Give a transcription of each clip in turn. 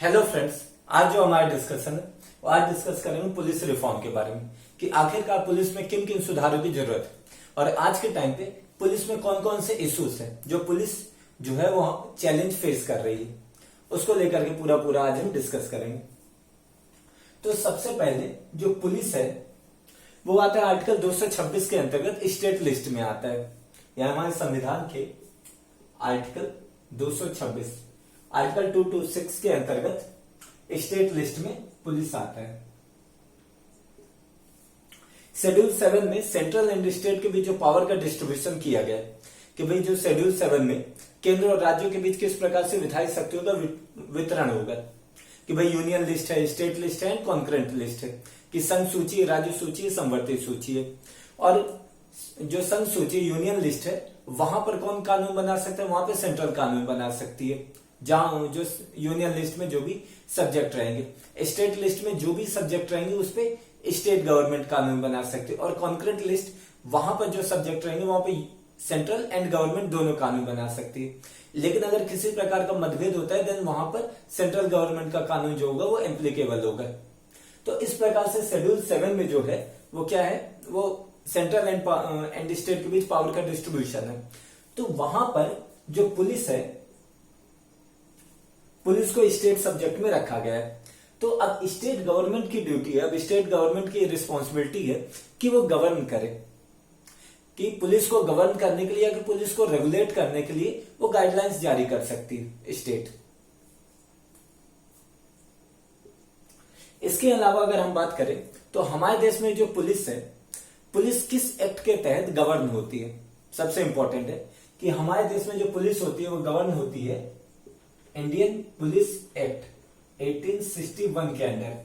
Hello friends, आज जो हमारा डिस्कशन है वो आज डिस्कस करेंगे पुलिस रिफॉर्म के बारे में कि आखिरकार पुलिस में किन किन सुधारों की जरूरत है और आज के टाइम पे पुलिस में कौन कौन से इश्यूज हैं जो पुलिस जो है वो चैलेंज फेस कर रही है, उसको लेकर के पूरा पूरा आज हम डिस्कस करेंगे। तो सबसे पहले जो पुलिस है वो आता है आर्टिकल 226 के अंतर्गत स्टेट लिस्ट में आता है। यह हमारे संविधान के आर्टिकल 226 आर्टिकल 226 के अंतर्गत स्टेट लिस्ट में पुलिस आता है। शेड्यूल 7 में सेंट्रल एंड स्टेट के बीच जो पावर का डिस्ट्रीब्यूशन किया गया कि भाई जो शेड्यूल 7 में केंद्र और राज्यों के बीच किस प्रकार से विधायी शक्तियों का वितरण होगा कि भाई यूनियन लिस्ट है, स्टेट लिस्ट है एंड कॉन्करेंट लिस्ट है कि संघ सूची, राज्य सूची, संवर्ती सूची है। और जो संघ सूची यूनियन लिस्ट है वहां पर कौन कानून बना सकता है, वहां पे सेंट्रल कानून बना सकती है जहां जो यूनियन लिस्ट में जो भी सब्जेक्ट रहेंगे, स्टेट लिस्ट में जो भी सब्जेक्ट रहेंगे उस पे स्टेट गवर्नमेंट कानून बना सकते हैं और कॉन्करेंट लिस्ट वहां पर जो सब्जेक्ट रहेंगे वहां पे सेंट्रल एंड गवर्नमेंट दोनों कानून बना सकती है। लेकिन अगर किसी प्रकार का मतभेद होता है देन वहां पर सेंट्रल गवर्नमेंट का कानून जो होगा वो एप्लीकेबल होगा। तो इस प्रकार से शेड्यूल 7 में जो है वो क्या है, वो सेंट्रल एंड स्टेट के बीच पावर का डिस्ट्रीब्यूशन है। तो वहां पर जो पुलिस है, पुलिस को स्टेट सब्जेक्ट में रखा गया है। तो अब स्टेट गवर्नमेंट की ड्यूटी है, अब स्टेट गवर्नमेंट की रिस्पॉन्सिबिलिटी है कि वो गवर्न करे, कि पुलिस को गवर्न करने के लिए या कि पुलिस को रेगुलेट करने के लिए वो गाइडलाइंस जारी कर सकती है स्टेट। इसके अलावा अगर हम बात करें तो हमारे देश में जो पुलिस है, पुलिस किस एक्ट के तहत गवर्न होती है, सबसे इंपॉर्टेंट है कि हमारे देश में जो पुलिस होती है वो गवर्न होती है इंडियन पुलिस एक्ट 1861 के अंडर,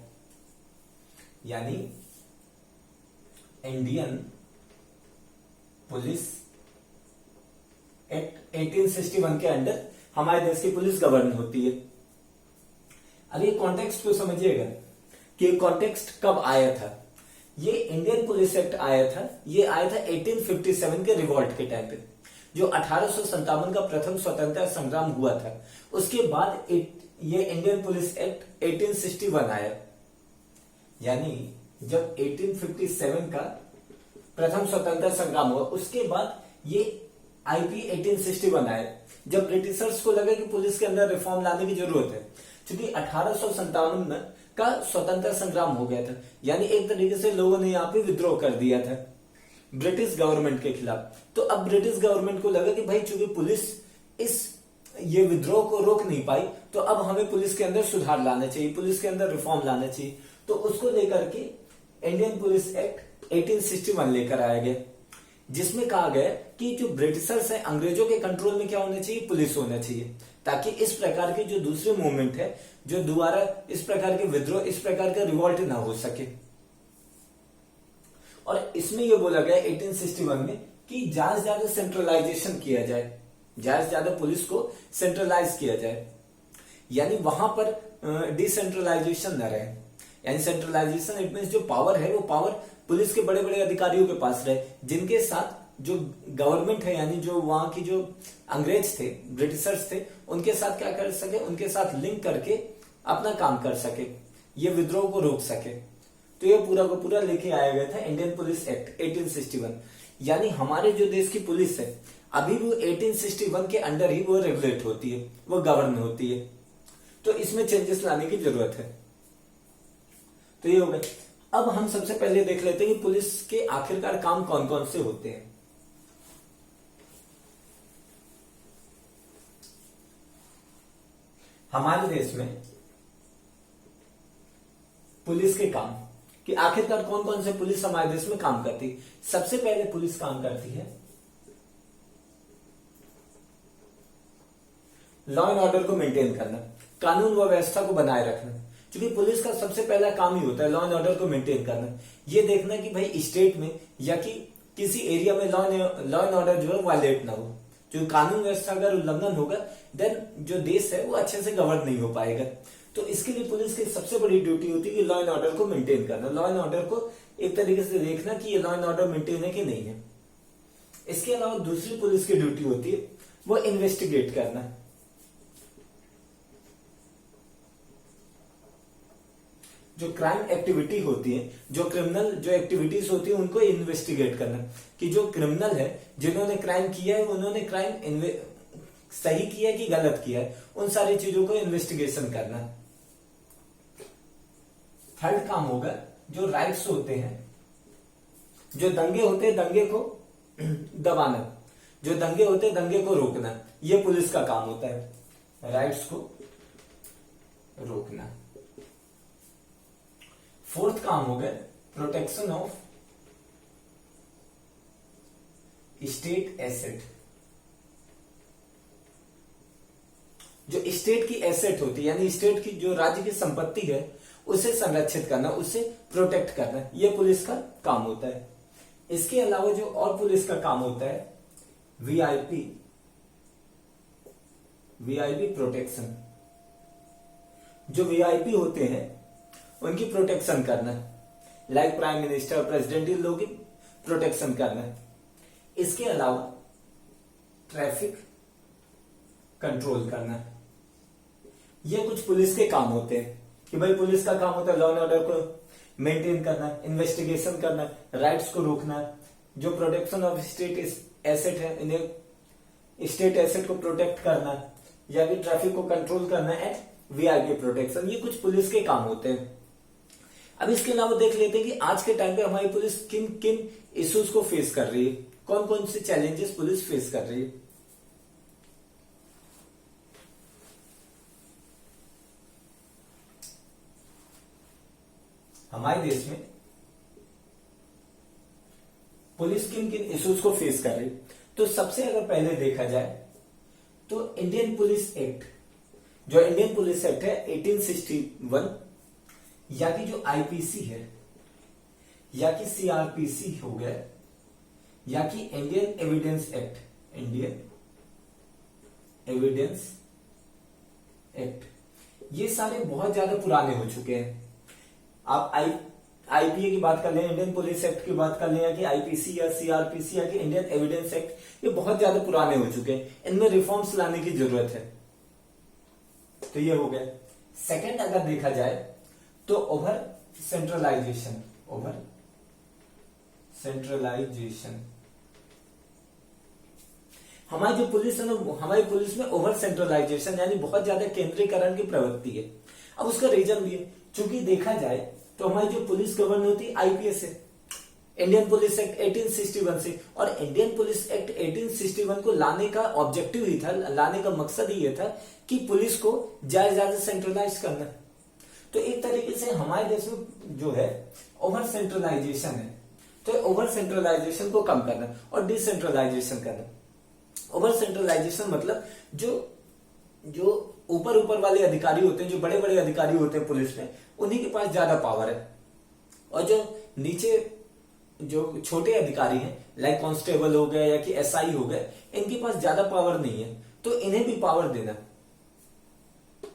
यानी इंडियन पुलिस एक्ट 1861 के अंडर हमारे देश की पुलिस गवर्न होती है। अब ये कॉन्टेक्स्ट को समझिएगा कि कॉन्टेक्स्ट कब आया था। ये इंडियन पुलिस एक्ट आया था, ये आया था 1857 के रिवॉल्ट के टाइम पे, जो 1857 का प्रथम स्वतंत्रता संग्राम हुआ था। उसके बाद ये इंडियन पुलिस एक्ट 1861 आया, यानी जब 1857 का प्रथम स्वतंत्रता संग्राम हुआ उसके बाद ये आईपी 1861 आया, जब ब्रिटिशर्स को लगा कि पुलिस के अंदर रिफॉर्म लाने की जरूरत है, क्योंकि 1857 में का स्वतंत्रता संग्राम हो गया था, यानी एक तरीके से लोगों ने यहाँ पे विद्रोह कर दिया था ब्रिटिश गवर्नमेंट के खिलाफ। तो अब ब्रिटिश गवर्नमेंट को लगा कि भाई चूंकि पुलिस ये विद्रोह को रोक नहीं पाई तो अब हमें पुलिस के अंदर सुधार लाना चाहिए, पुलिस के अंदर रिफॉर्म लाना चाहिए। तो उसको लेकर के इंडियन पुलिस एक्ट 1861 लेकर आया गया, जिसमें कहा गया कि जो ब्रिटिशर्स है अंग्रेजों के कंट्रोल में क्या होना चाहिए, पुलिस होना चाहिए, ताकि इस प्रकार की जो दूसरे मूवमेंट है, जो दोबारा इस प्रकार के विद्रोह, इस प्रकार का रिवॉल्ट ना हो सके। और इसमें यह बोला गया 1861 में कि ज्यादा से ज्यादा सेंट्रलाइजेशन किया जाए, ज्यादा से ज्यादा पुलिस को सेंट्रलाइज किया जाए, यानी वहां पर डिसेंट्रलाइजेशन न रहे। यानी सेंट्रलाइजेशन इट मींस जो पावर है वो पावर पुलिस के बड़े बड़े अधिकारियों के पास रहे, जिनके साथ जो गवर्नमेंट है यानी जो वहां की जो अंग्रेज थे, ब्रिटिशर्स थे, उनके साथ क्या कर सके, उनके साथ लिंक करके अपना काम कर सके, ये विद्रोह को रोक सके। तो ये पूरा को पूरा लेके आया गया था इंडियन पुलिस एक्ट 1861। यानी हमारे जो देश की पुलिस है अभी वो 1861 के अंडर ही वो रेगुलेट होती है, वो गवर्न होती है। तो इसमें चेंजेस लाने की जरूरत है। तो ये हो गया। अब हम सबसे पहले देख लेते हैं कि पुलिस के आखिरकार काम कौन कौन से होते हैं। हमारे देश में पुलिस के काम कि आखिरकार कौन कौन से पुलिस हमारे देश में काम करती है। सबसे पहले पुलिस काम करती है लॉ एंड ऑर्डर को मेंटेन करना, कानून व व्यवस्था को बनाए रखना, क्योंकि पुलिस का सबसे पहला काम ही होता है लॉ एंड ऑर्डर को मेंटेन करना। ये देखना कि भाई स्टेट में या कि किसी एरिया में लॉ एंड ऑर्डर जो है वायलेट ना हो। जो कानून व्यवस्था अगर उल्लंघन होगा देन जो देश है वो अच्छे से गवर्न नहीं हो पाएगा। तो इसके लिए पुलिस की सबसे बड़ी ड्यूटी होती है कि लॉ एंड ऑर्डर को मेंटेन करना, लॉ एंड ऑर्डर को एक तरीके से देखना कि ये लॉ एंड ऑर्डर मेंटेन है कि नहीं है। इसके अलावा दूसरी पुलिस की ड्यूटी होती है वो इन्वेस्टिगेट करना, जो क्राइम एक्टिविटी होती है, जो क्रिमिनल जो एक्टिविटीज होती है उनको इन्वेस्टिगेट करना, कि जो क्रिमिनल है जिन्होंने क्राइम किया है उन्होंने क्राइम सही किया कि गलत किया है, उन सारी चीजों को इन्वेस्टिगेशन करना। थर्ड काम होगा जो राइट्स होते हैं, जो दंगे होते हैं दंगे को दबाना, जो दंगे होते हैं दंगे को रोकना, ये पुलिस का काम होता है, राइट्स को रोकना। फोर्थ काम हो गया प्रोटेक्शन ऑफ स्टेट एसेट। जो स्टेट की एसेट होती है यानी स्टेट की जो राज्य की संपत्ति है उसे संरक्षित करना, उसे प्रोटेक्ट करना, यह पुलिस का काम होता है। इसके अलावा जो और पुलिस का काम होता है वीआईपी प्रोटेक्शन। जो वीआईपी होते हैं उनकी प्रोटेक्शन करना, लाइक प्राइम मिनिस्टर, प्रेसिडेंट, इन लोगों की प्रोटेक्शन करना। इसके अलावा ट्रैफिक कंट्रोल करना, ये कुछ पुलिस के काम होते हैं कि भाई पुलिस का काम होता है लॉ एंड ऑर्डर को मेंटेन करना, इन्वेस्टिगेशन करना, राइट्स को रोकना, जो प्रोटेक्शन ऑफ स्टेट एसेट है इन्हें स्टेट एसेट को प्रोटेक्ट करना, या फिर ट्रैफिक को कंट्रोल करना एंड वीआईपी प्रोटेक्शन, ये कुछ पुलिस के काम होते हैं। अब इसके अलावा देख लेते हैं कि आज के टाइम पे हमारी पुलिस किन किन इश्यूज को फेस कर रही है, कौन कौन से चैलेंजेस पुलिस फेस कर रही है। हमारे देश में पुलिस किन किन इश्यूज को फेस कर रही है, तो सबसे अगर पहले देखा जाए तो इंडियन पुलिस एक्ट, जो इंडियन पुलिस एक्ट है 1861, या कि जो आईपीसी है, या कि सीआरपीसी हो गया, या कि Indian evidence act, Indian evidence act, ये सारे बहुत ज्यादा पुराने हो चुके हैं। आप आईपीए की बात कर लें, इंडियन पुलिस एक्ट की बात कर लें, या कि आईपीसी या सीआरपीसी या कि इंडियन एविडेंस एक्ट, ये बहुत ज्यादा पुराने हो चुके हैं, इनमें रिफॉर्म्स लाने की जरूरत है। तो ये हो गया। सेकंड अगर देखा जाए तो ओवर सेंट्रलाइजेशन, हमारी जो पुलिस है ना, हमारी पुलिस में ओवर सेंट्रलाइजेशन यानी बहुत ज्यादा केंद्रीकरण की प्रवृत्ति है। अब उसका रीजन भी है, चूंकि देखा जाए तो हमारी जो पुलिस गवर्न होती है आईपीएस है, इंडियन पुलिस एक्ट 1861 से, और इंडियन पुलिस एक्ट 1861 को लाने का ऑब्जेक्टिव ही था, लाने का मकसद ही ये था कि पुलिस को ज्यादा सेंट्रलाइज करना। तो एक तरीके से हमारे देश में जो है ओवर सेंट्रलाइजेशन है, तो ओवर सेंट्रलाइजेशन को कम करना और डिसेंट्रलाइजेशन करना। ओवर सेंट्रलाइजेशन मतलब जो ऊपर वाले अधिकारी होते हैं, जो बड़े बड़े अधिकारी होते हैं पुलिस में, उन्हीं के पास ज्यादा पावर है, और जो नीचे जो छोटे अधिकारी हैं लाइक कांस्टेबल हो गए या कि एसआई हो गए, इनके पास ज्यादा पावर नहीं है, तो इन्हें भी पावर देना,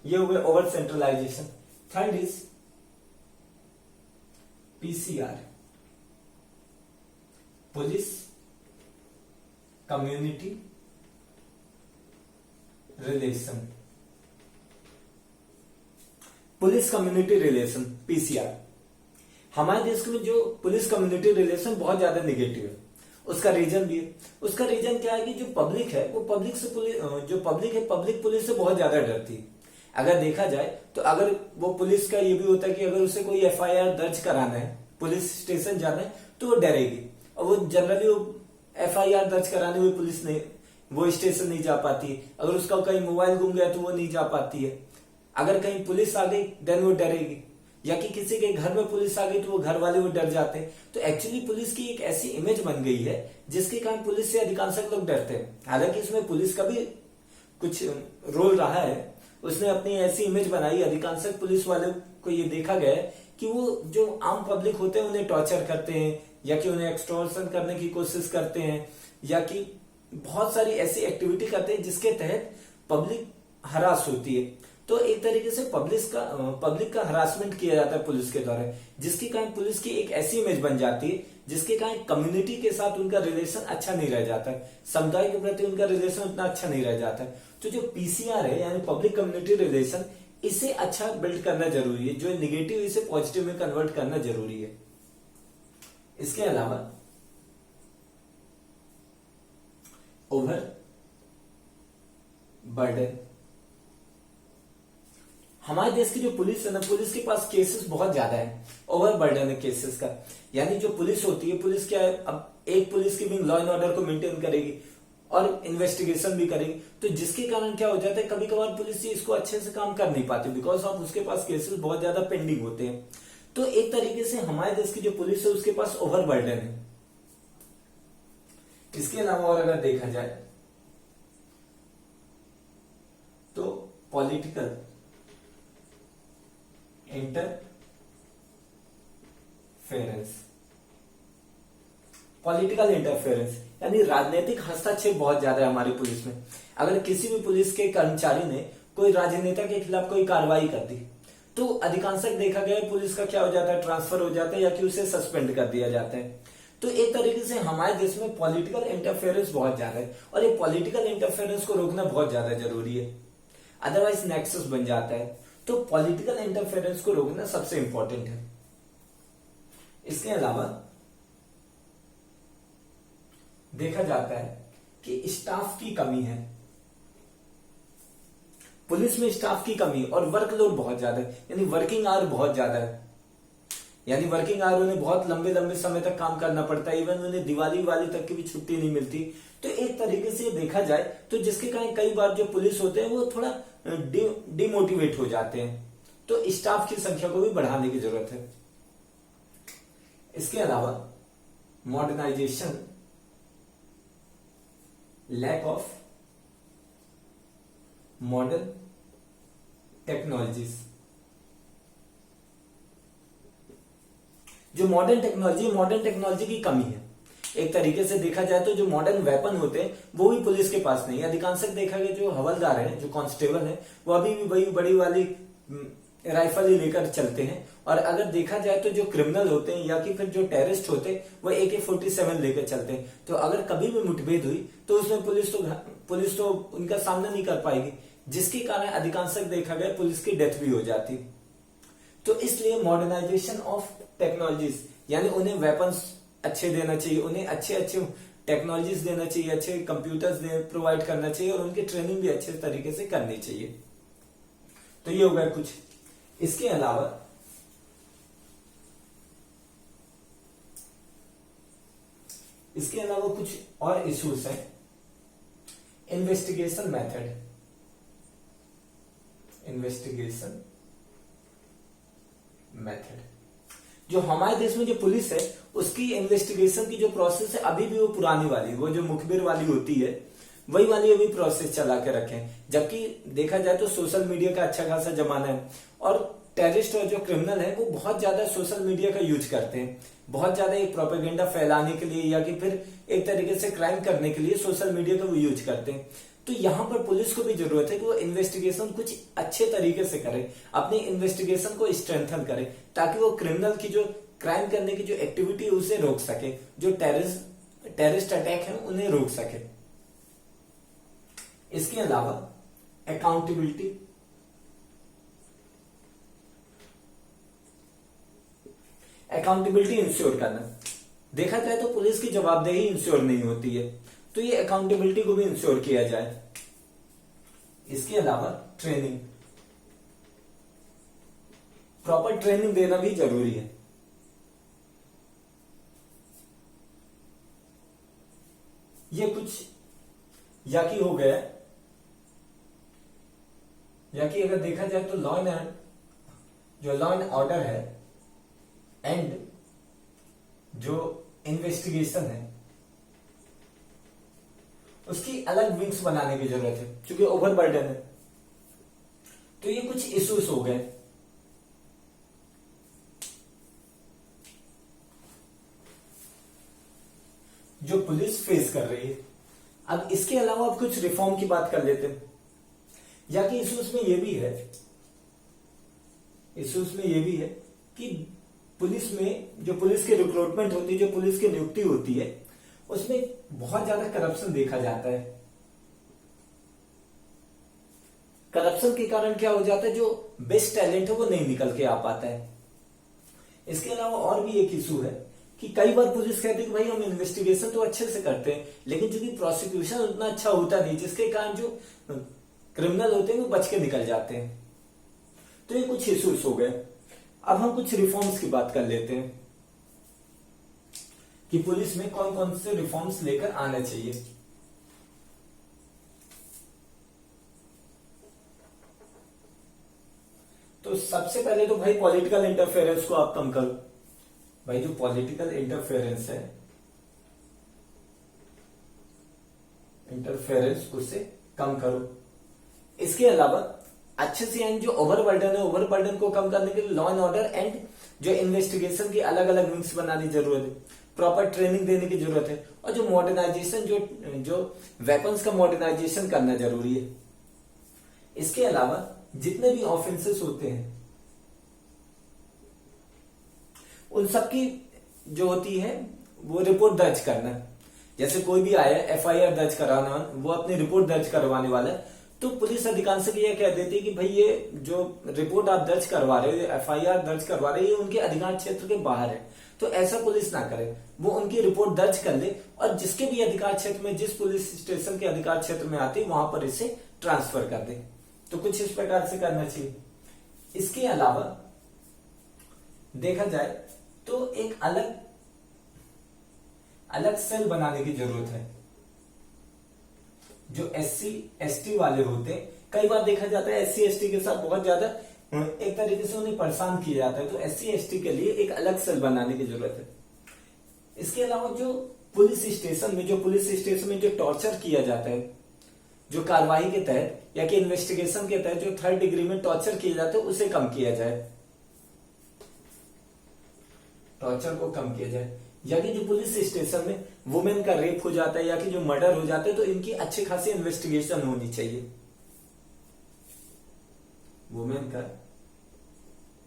ये हो गया over centralisation. Third is PCR, police community relation, police community relation PCR. हमारे देश में जो पुलिस कम्युनिटी रिलेशन बहुत ज्यादा निगेटिव है, उसका रीजन भी है। उसका रीजन क्या है कि जो पब्लिक है वो पब्लिक पुलिस से बहुत ज्यादा डरती है। अगर देखा जाए तो अगर वो पुलिस का ये भी होता है कि अगर उसे कोई एफआईआर दर्ज कराना है, पुलिस स्टेशन जाना है, तो वो डरेगी, और वो जनरली वो एफआईआर दर्ज कराने हुए पुलिस नहीं, वो स्टेशन नहीं जा पाती है। अगर उसका कहीं मोबाइल गुम गया तो वो नहीं जा पाती है। अगर कहीं पुलिस आ गई देन वो डरेगी, या कि किसी के घर में पुलिस आ गई तो वो घर वाले वो डर जाते हैं। तो एक्चुअली पुलिस की एक ऐसी इमेज बन गई है जिसके कारण पुलिस से अधिकांश लोग डरते हैं। हालांकि इसमें पुलिस का भी कुछ रोल रहा है, उसने अपनी ऐसी इमेज बनाई, अधिकांश पुलिस वाले को ये देखा गया है कि वो जो आम पब्लिक होते हैं उन्हें टॉर्चर करते हैं, या कि उन्हें एक्सटॉर्शन करने की कोशिश करते हैं, या कि बहुत सारी ऐसी एक्टिविटी करते हैं जिसके तहत पब्लिक हरास होती है। तो एक तरीके से पब्लिक का हरासमेंट किया जाता है पुलिस के द्वारा, जिसके कारण पुलिस की एक ऐसी इमेज बन जाती है जिसके कारण कम्युनिटी के साथ उनका रिलेशन अच्छा नहीं रह जाता है, समुदाय के प्रति उनका रिलेशन उतना अच्छा नहीं रह जाता है। तो जो पीसीआर है यानी पब्लिक कम्युनिटी रिलेशन, इसे अच्छा बिल्ड करना जरूरी है, जो निगेटिव इसे पॉजिटिव में कन्वर्ट करना जरूरी है। इसके अलावा ओवर बर्डन, हमारे देश की जो पुलिस है ना, पुलिस के पास केसेस बहुत ज्यादा है, ओवर बर्डन है केसेस का। यानी जो पुलिस होती है, पुलिस क्या है, अब एक पुलिस की विंग लॉ एंड ऑर्डर को मेंटेन करेगी और इन्वेस्टिगेशन भी करेगी, तो जिसके कारण क्या हो जाता है, कभी कभार पुलिस इसको अच्छे से काम कर नहीं पाती, बिकॉज ऑफ उसके पास केसेस बहुत ज्यादा पेंडिंग होते हैं। तो एक तरीके से हमारे देश की जो पुलिस है उसके पास ओवर बर्डन है। इसके अलावा और अगर देखा जाए तो पॉलिटिकल इंटरफेरेंस, पॉलिटिकल इंटरफेरेंस यानी राजनीतिक हस्तक्षेप बहुत ज्यादा है हमारी पुलिस में। अगर किसी भी पुलिस के कर्मचारी ने कोई राजनेता के खिलाफ कोई कार्रवाई कर दी, तो अधिकांशतः देखा गया है पुलिस का क्या हो जाता है, ट्रांसफर हो जाता है या कि उसे सस्पेंड कर दिया जाता है। तो एक तरीके से हमारे देश में पॉलिटिकल इंटरफेरेंस बहुत ज्यादा है और ये पॉलिटिकल इंटरफेरेंस को रोकना बहुत ज्यादा जरूरी है, अदरवाइज नेक्सस बन जाता है। तो पॉलिटिकल इंटरफेरेंस को रोकना सबसे इंपॉर्टेंट है। इसके अलावा देखा जाता है कि स्टाफ की कमी है, पुलिस में स्टाफ की कमी और वर्कलोड बहुत ज्यादा है, यानी वर्किंग आवर बहुत ज्यादा है, यानी वर्किंग आवर उन्हें बहुत लंबे लंबे समय तक काम करना पड़ता है, इवन उन्हें दिवाली वाली तक की भी छुट्टी नहीं मिलती। तो एक तरीके से देखा जाए तो जिसके कारण कई बार जो पुलिस होते हैं वो थोड़ा डिमोटिवेट हो जाते हैं, तो स्टाफ की संख्या को भी बढ़ाने की जरूरत है। इसके अलावा modernisation, lack of modern technologies, जो मॉडर्न टेक्नोलॉजी की कमी है। एक तरीके से देखा जाए तो जो मॉडर्न वेपन होते हैं वो भी पुलिस के पास नहीं है। अधिकांशतः देखा गया जो हवलदार हैं, जो कांस्टेबल हैं, वो अभी भी वही बड़ी वाली राइफल ही लेकर चलते हैं। और अगर देखा जाए तो जो क्रिमिनल होते हैं या कि फिर जो टेररिस्ट होते हैं वो AK-47 लेकर चलते हैं। तो अगर कभी भी मुठभेड़ हुई तो उसमें पुलिस तो उनका सामना नहीं कर पाएगी, जिसके कारण अधिकांशतः देखा गया पुलिस की डेथ भी हो जाती। तो इसलिए मॉडर्नाइजेशन ऑफ टेक्नोलॉजीज, यानी उन्हें वेपन्स अच्छे देना चाहिए, उन्हें अच्छे टेक्नोलॉजीज देना चाहिए, अच्छे कंप्यूटर्स प्रोवाइड करना चाहिए और उनकी ट्रेनिंग भी अच्छे तरीके से करनी चाहिए। तो ये हो गया कुछ। इसके अलावा कुछ और इश्यूज हैं। इन्वेस्टिगेशन मेथड, जो हमारे देश में जो पुलिस है उसकी इन्वेस्टिगेशन की जो प्रोसेस है अभी भी वो पुरानी वाली, वो जो मुखबिर वाली होती है वही वाली अभी प्रोसेस चला के रखे हैं। जबकि देखा जाए तो सोशल मीडिया का अच्छा खासा जमाना है और टेररिस्ट और जो क्रिमिनल है वो बहुत ज्यादा सोशल मीडिया का यूज करते हैं, बहुत ज्यादा एक प्रोपेगेंडा फैलाने के लिए या कि फिर एक तरीके से क्राइम करने के लिए सोशल मीडिया का वो यूज करते हैं। तो यहाँ पर पुलिस को भी जरूरत है कि वो इन्वेस्टिगेशन कुछ अच्छे तरीके से करे, अपनी इन्वेस्टिगेशन को स्ट्रेंथन करे, ताकि वो क्रिमिनल की जो क्राइम करने की जो एक्टिविटी है उसे रोक सके, जो टेररिस्ट अटैक है उन्हें रोक सके। इसके अलावा अकाउंटेबिलिटी इंश्योर करना, देखा जाए तो पुलिस की जवाबदेही इंश्योर नहीं होती है, तो ये अकाउंटेबिलिटी को भी इंश्योर किया जाए। इसके अलावा ट्रेनिंग, प्रॉपर ट्रेनिंग देना भी जरूरी है। ये कुछ या कि हो गया, या कि अगर देखा जाए तो लॉ एंड ऑर्डर है एंड जो इन्वेस्टिगेशन है उसकी अलग विंग्स बनाने की जरूरत है, क्योंकि ओवरबर्डन है। तो ये कुछ इश्यूज हो गए। जो पुलिस फेस कर रही है। अब इसके अलावा अब कुछ रिफॉर्म की बात कर लेते हैं। या कि इश्यूज में ये भी है कि पुलिस में जो पुलिस की रिक्रूटमेंट होती है, जो पुलिस की नियुक्ति होती है, उसमें बहुत ज्यादा करप्शन देखा जाता है। करप्शन के कारण क्या हो जाता है, जो बेस्ट टैलेंट है वो नहीं निकल के आ पाता है। इसके अलावा और भी एक इशू है कि कई बार पुलिस कहती है कि भाई हम इन्वेस्टिगेशन तो अच्छे से करते हैं, लेकिन चूंकि प्रोसिक्यूशन उतना अच्छा होता नहीं, जिसके कारण जो क्रिमिनल होते हैं वो बच के निकल जाते हैं। तो ये कुछ इश्यूज हो गए। अब हम कुछ रिफॉर्म्स की बात कर लेते हैं कि पुलिस में कौन कौन से रिफॉर्म्स लेकर आना चाहिए। तो सबसे पहले तो भाई पॉलिटिकल इंटरफेरेंस को आप कम करो। भाई जो पॉलिटिकल इंटरफेरेंस है, इंटरफेरेंस उसे कम करो। इसके अलावा अच्छे से जो ओवरबर्डन है, ओवरबर्डन को कम करने के लिए लॉ एंड ऑर्डर एंड जो इन्वेस्टिगेशन की अलग अलग विंग्स बनाने की जरूरत है, प्रॉपर ट्रेनिंग देने की जरूरत है, और जो मॉडर्नाइजेशन, जो वेपन्स का मॉडर्नाइजेशन करना जरूरी है। इसके अलावा जितने भी ऑफेंसेस होते हैं उन सबकी जो होती है वो रिपोर्ट दर्ज करना। जैसे कोई भी आया एफआईआर दर्ज कराना, वो अपनी रिपोर्ट दर्ज करवाने वाला है, तो पुलिस अधिकांश ये कह देती है कि भाई ये जो रिपोर्ट आप दर्ज करवा रहे हो, एफआईआर दर्ज करवा रहे हो, ये उनके अधिकार क्षेत्र के बाहर है। तो ऐसा पुलिस ना करे, वो उनकी रिपोर्ट दर्ज कर ले और जिसके भी अधिकार क्षेत्र में, जिस पुलिस स्टेशन के अधिकार क्षेत्र में आती है वहां पर इसे ट्रांसफर कर दे। तो कुछ इस प्रकार से करना चाहिए। इसके अलावा देखा जाए तो एक अलग अलग सेल बनाने की जरूरत है। जो एससी एसटी वाले होते हैं, कई बार देखा जाता है एससी एसटी के साथ बहुत ज्यादा एक तरीके से उन्हें परेशान किया जाता है, तो एससी एसटी के लिए एक अलग सेल बनाने की जरूरत है। इसके अलावा जो पुलिस स्टेशन में जो टॉर्चर किया जाता है, जो कार्रवाई के तहत या कि इन्वेस्टिगेशन के तहत जो 3rd डिग्री में टॉर्चर किया जाता है, उसे कम किया जाए। टॉर्चर को कम किया जाए। या कि जो पुलिस स्टेशन में वुमेन का रेप हो जाता है या कि जो मर्डर हो जाता है, तो इनकी अच्छी खासी इन्वेस्टिगेशन होनी चाहिए। वुमेन का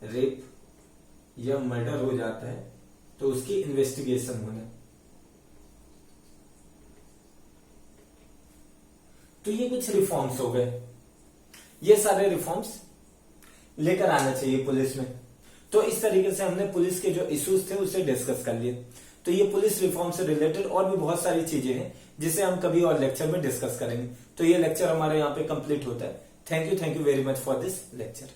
रेप या मर्डर हो जाता है तो उसकी इन्वेस्टिगेशन होना। तो ये कुछ रिफॉर्म्स हो गए। ये सारे रिफॉर्म्स लेकर आना चाहिए पुलिस में। तो इस तरीके से हमने पुलिस के जो इश्यूज थे उसे डिस्कस कर लिए। तो ये पुलिस रिफॉर्म से रिलेटेड और भी बहुत सारी चीजें हैं जिसे हम कभी और लेक्चर में डिस्कस करेंगे। तो ये लेक्चर हमारे यहाँ पे कंप्लीट होता है। Thank you very much for this lecture.